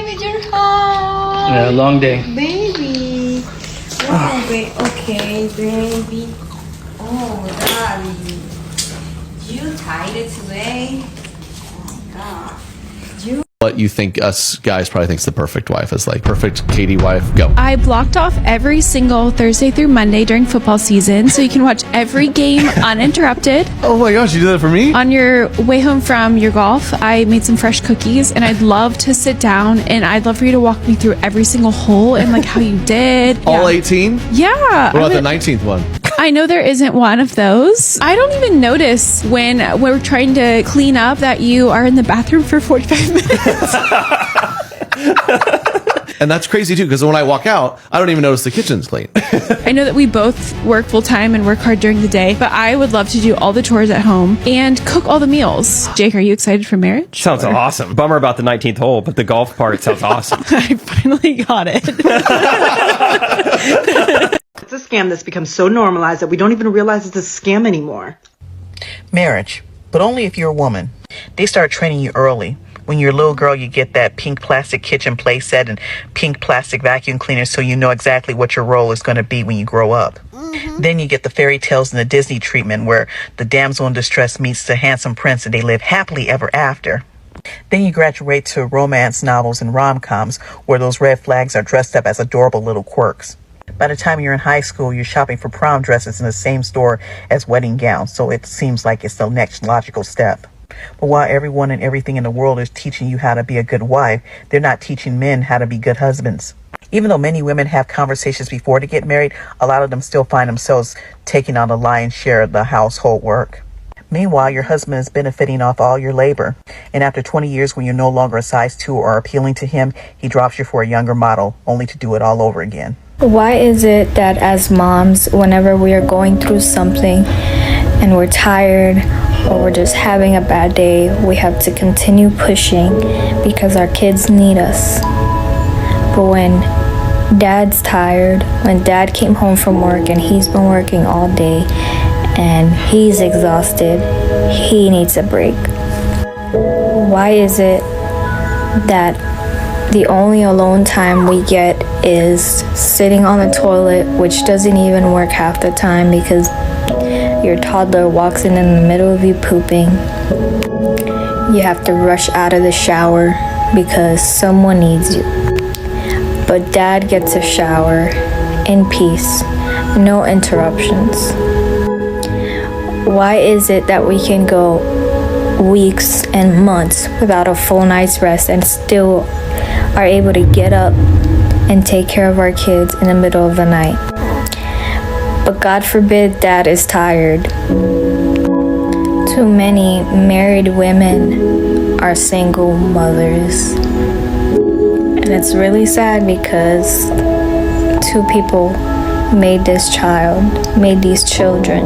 baby, you're home. Yeah, long day. Baby. Oh, okay, baby. Oh, darling. You tired today? Oh, my God. What you think us guys probably thinks the perfect wife is like. Perfect Katie wife. Go. I blocked off every single Thursday through Monday during football season so you can watch every game uninterrupted. Oh my gosh, you did that for me? On your way home from your golf, I made some fresh cookies and I'd love to sit down and I'd love for you to walk me through every single hole and like how you did. All 18? Yeah. What about the 19th one? I know there isn't one of those. I don't even notice when we're trying to clean up that you are in the bathroom for 45 minutes. And that's crazy too, because when I walk out, I don't even notice the kitchen's clean. I know that we both work full time and work hard during the day, but I would love to do all the chores at home and cook all the meals. Jake, are you excited for marriage? Sounds awesome. Bummer about the 19th hole, but the golf part sounds awesome. I finally got it. It's a scam that's become so normalized that we don't even realize it's a scam anymore. Marriage, but only if you're a woman. They start training you early. When you're a little girl, you get that pink plastic kitchen play set and pink plastic vacuum cleaner so you know exactly what your role is going to be when you grow up. Then you get the fairy tales and the Disney treatment where the damsel in distress meets the handsome prince and they live happily ever after. Then you graduate to romance novels and rom-coms where those red flags are dressed up as adorable little quirks. By the time you're in high school, you're shopping for prom dresses in the same store as wedding gowns, so it seems like it's the next logical step. But while everyone and everything in the world is teaching you how to be a good wife, they're not teaching men how to be good husbands. Even though many women have conversations before to get married, a lot of them still find themselves taking on the lion's share of the household work. Meanwhile, your husband is benefiting off all your labor. And after 20 years, when you're no longer a size 2 or appealing to him, he drops you for a younger model, only to do it all over again. Why is it that as moms, whenever we are going through something and we're tired or we're just having a bad day, we have to continue pushing because our kids need us? But when dad's tired, when dad came home from work and he's been working all day and he's exhausted, he needs a break. Why is it that the only alone time we get is sitting on the toilet, which doesn't even work half the time because your toddler walks in the middle of you pooping? You have to rush out of the shower because someone needs you. But dad gets a shower in peace, no interruptions. Why is it that we can go weeks and months without a full night's rest and still are able to get up and take care of our kids in the middle of the night? But God forbid dad is tired. Too many married women are single mothers. And it's really sad because two people made this child, made these children,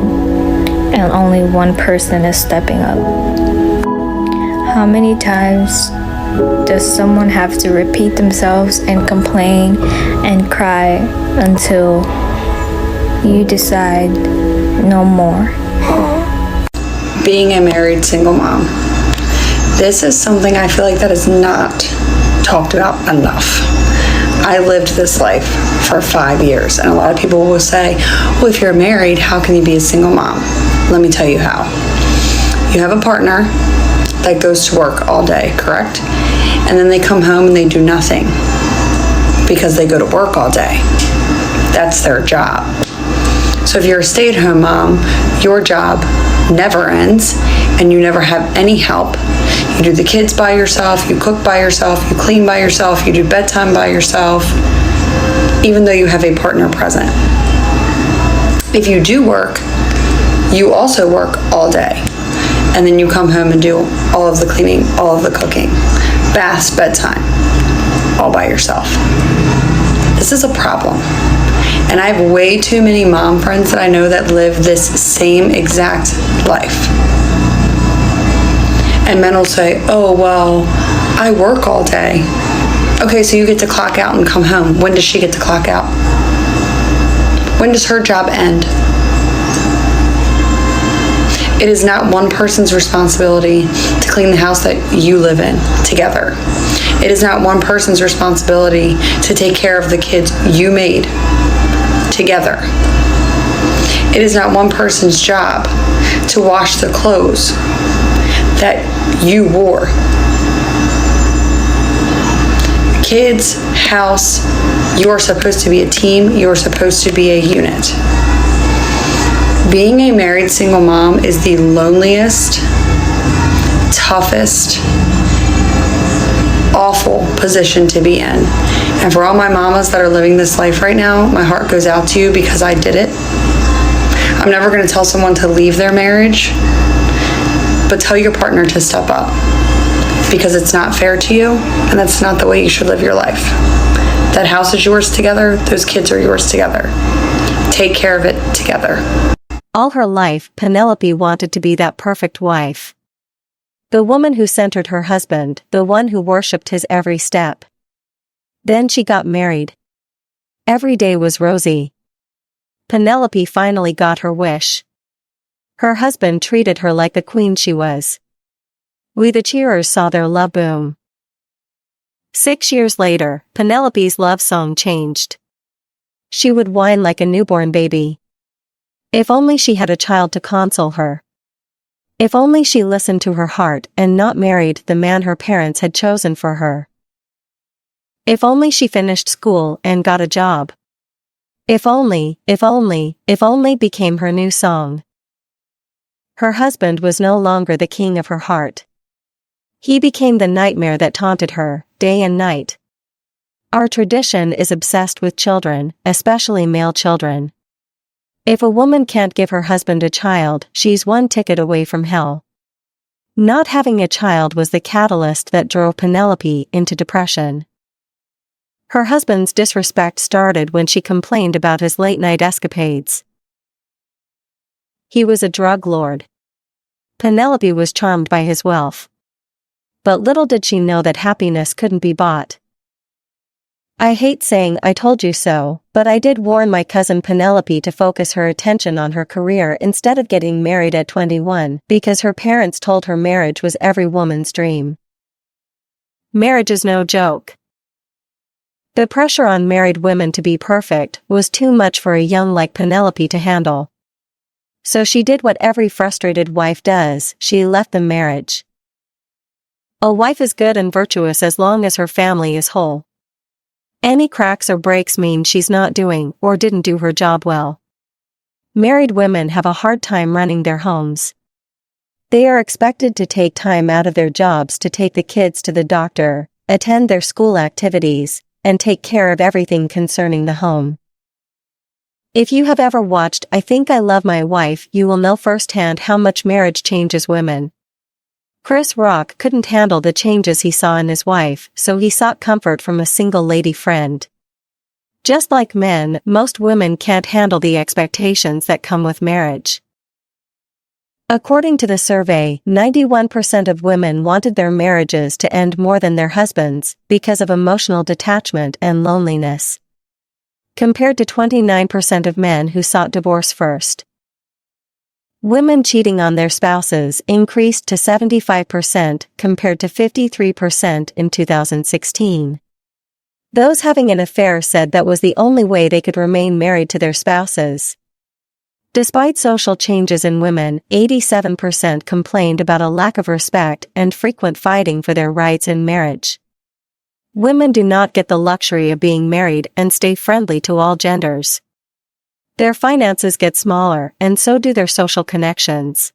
and only one person is stepping up. How many times does someone have to repeat themselves and complain and cry until you decide no more? Being a married single mom, this is something I feel like that is not talked about enough. I lived this life for 5 years, and a lot of people will say, well, if you're married, how can you be a single mom? Let me tell you how. You have a partner that goes to work all day, correct? And then they come home and they do nothing because they go to work all day. That's their job. So if you're a stay-at-home mom, your job never ends and you never have any help. You do the kids by yourself, you cook by yourself, you clean by yourself, you do bedtime by yourself, even though you have a partner present. If you do work, you also work all day. And then you come home and do all of the cleaning, all of the cooking, baths, bedtime, all by yourself. This is a problem. And I have way too many mom friends that I know that live this same exact life. And men will say, oh, well, I work all day. Okay, so you get to clock out and come home. When does she get to clock out? When does her job end? It is not one person's responsibility to clean the house that you live in together. It is not one person's responsibility to take care of the kids you made together. It is not one person's job to wash the clothes that you wore. Kids, house, you are supposed to be a team. You are supposed to be a unit. Being a married single mom is the loneliest, toughest, awful position to be in. And for all my mamas that are living this life right now, my heart goes out to you because I did it. I'm never going to tell someone to leave their marriage, but tell your partner to step up because it's not fair to you and that's not the way you should live your life. That house is yours together. Those kids are yours together. Take care of it together. All her life, Penelope wanted to be that perfect wife. The woman who centered her husband, the one who worshipped his every step. Then she got married. Every day was rosy. Penelope finally got her wish. Her husband treated her like the queen she was. We the cheerers saw their love boom. 6 years later, Penelope's love song changed. She would whine like a newborn baby. If only she had a child to console her. If only she listened to her heart and not married the man her parents had chosen for her. If only she finished school and got a job. If only became her new song. Her husband was no longer the king of her heart. He became the nightmare that taunted her, day and night. Our tradition is obsessed with children, especially male children. If a woman can't give her husband a child, she's one ticket away from hell. Not having a child was the catalyst that drove Penelope into depression. Her husband's disrespect started when she complained about his late-night escapades. He was a drug lord. Penelope was charmed by his wealth. But little did she know that happiness couldn't be bought. I hate saying I told you so, but I did warn my cousin Penelope to focus her attention on her career instead of getting married at 21, because her parents told her marriage was every woman's dream. Marriage is no joke. The pressure on married women to be perfect was too much for a young like Penelope to handle. So she did what every frustrated wife does, she left the marriage. A wife is good and virtuous as long as her family is whole. Any cracks or breaks mean she's not doing or didn't do her job well. Married women have a hard time running their homes. They are expected to take time out of their jobs to take the kids to the doctor, attend their school activities, and take care of everything concerning the home. If you have ever watched I Think I Love My Wife, you will know firsthand how much marriage changes women. Chris Rock couldn't handle the changes he saw in his wife, so he sought comfort from a single lady friend. Just like men, most women can't handle the expectations that come with marriage. According to the survey, 91% of women wanted their marriages to end more than their husbands because of emotional detachment and loneliness, compared to 29% of men who sought divorce first. Women cheating on their spouses increased to 75% compared to 53% in 2016. Those having an affair said that was the only way they could remain married to their spouses. Despite social changes in women, 87% complained about a lack of respect and frequent fighting for their rights in marriage. Women do not get the luxury of being married and stay friendly to all genders. Their finances get smaller, and so do their social connections.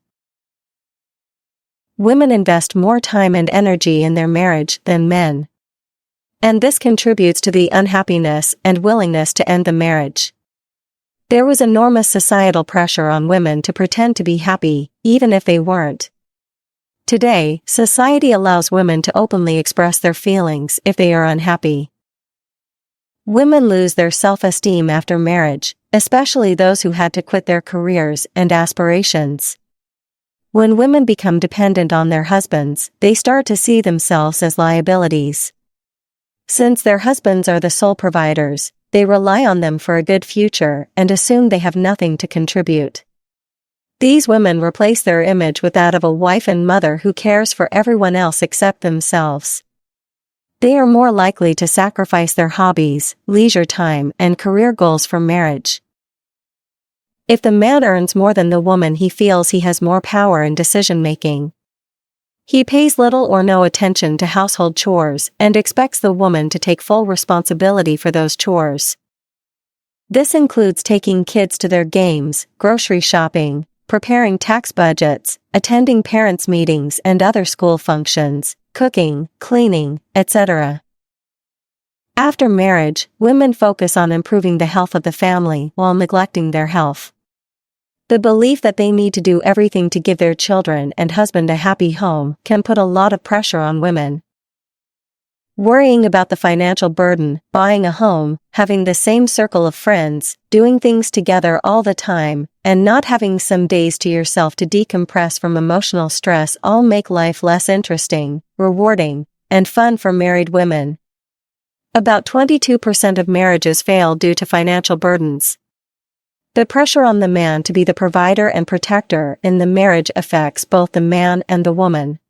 Women invest more time and energy in their marriage than men. And this contributes to the unhappiness and willingness to end the marriage. There was enormous societal pressure on women to pretend to be happy, even if they weren't. Today, society allows women to openly express their feelings if they are unhappy. Women lose their self-esteem after marriage, especially those who had to quit their careers and aspirations. When women become dependent on their husbands, they start to see themselves as liabilities. Since their husbands are the sole providers, they rely on them for a good future and assume they have nothing to contribute. These women replace their image with that of a wife and mother who cares for everyone else except themselves. They are more likely to sacrifice their hobbies, leisure time, and career goals for marriage. If the man earns more than the woman, he feels he has more power in decision-making. He pays little or no attention to household chores and expects the woman to take full responsibility for those chores. This includes taking kids to their games, grocery shopping, preparing tax budgets, attending parents' meetings and other school functions, cooking, cleaning, etc. After marriage, women focus on improving the health of the family while neglecting their health. The belief that they need to do everything to give their children and husband a happy home can put a lot of pressure on women. Worrying about the financial burden, buying a home, having the same circle of friends, doing things together all the time, and not having some days to yourself to decompress from emotional stress all make life less interesting, rewarding, and fun for married women. About 22% of marriages fail due to financial burdens. The pressure on the man to be the provider and protector in the marriage affects both the man and the woman.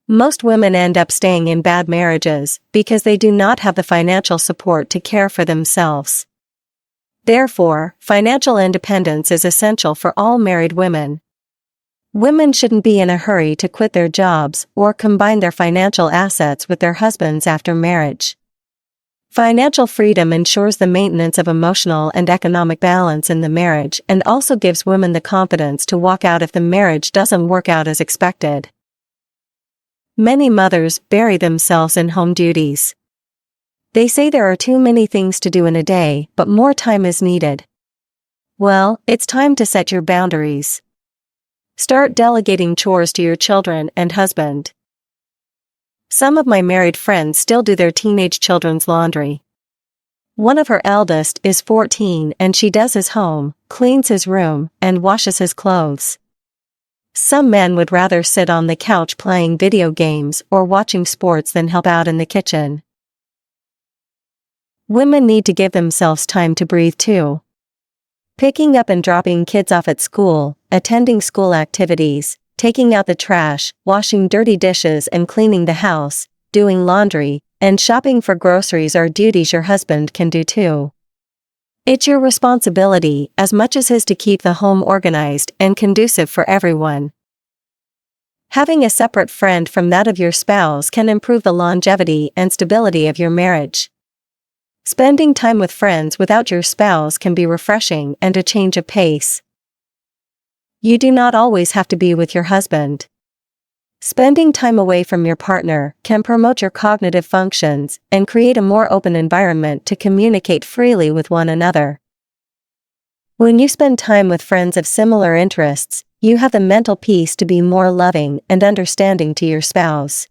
Most women end up staying in bad marriages because they do not have the financial support to care for themselves. Therefore, financial independence is essential for all married women. Women shouldn't be in a hurry to quit their jobs or combine their financial assets with their husbands after marriage. Financial freedom ensures the maintenance of emotional and economic balance in the marriage and also gives women the confidence to walk out if the marriage doesn't work out as expected. Many mothers bury themselves in home duties. They say there are too many things to do in a day, but more time is needed. Well, it's time to set your boundaries. Start delegating chores to your children and husband. Some of my married friends still do their teenage children's laundry. One of her eldest is 14 and she does his home, cleans his room, and washes his clothes. Some men would rather sit on the couch playing video games or watching sports than help out in the kitchen. Women need to give themselves time to breathe too. Picking up and dropping kids off at school, attending school activities, taking out the trash, washing dirty dishes and cleaning the house, doing laundry, and shopping for groceries are duties your husband can do too. It's your responsibility as much as his to keep the home organized and conducive for everyone. Having a separate friend from that of your spouse can improve the longevity and stability of your marriage. Spending time with friends without your spouse can be refreshing and a change of pace. You do not always have to be with your husband. Spending time away from your partner can promote your cognitive functions and create a more open environment to communicate freely with one another. When you spend time with friends of similar interests, you have the mental peace to be more loving and understanding to your spouse.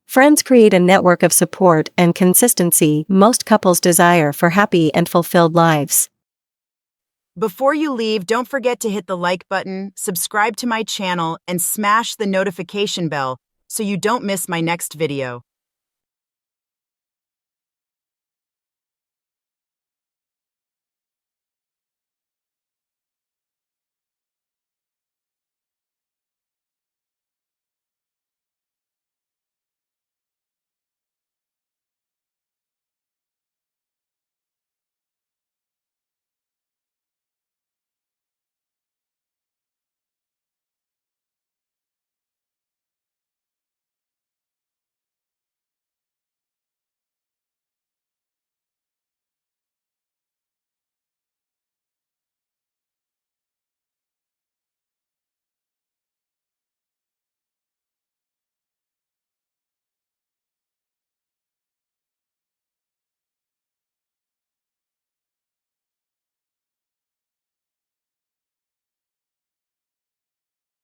Friends create a network of support and consistency most couples desire for happy and fulfilled lives. Before you leave, don't forget to hit the like button, subscribe to my channel, and smash the notification bell so you don't miss my next video.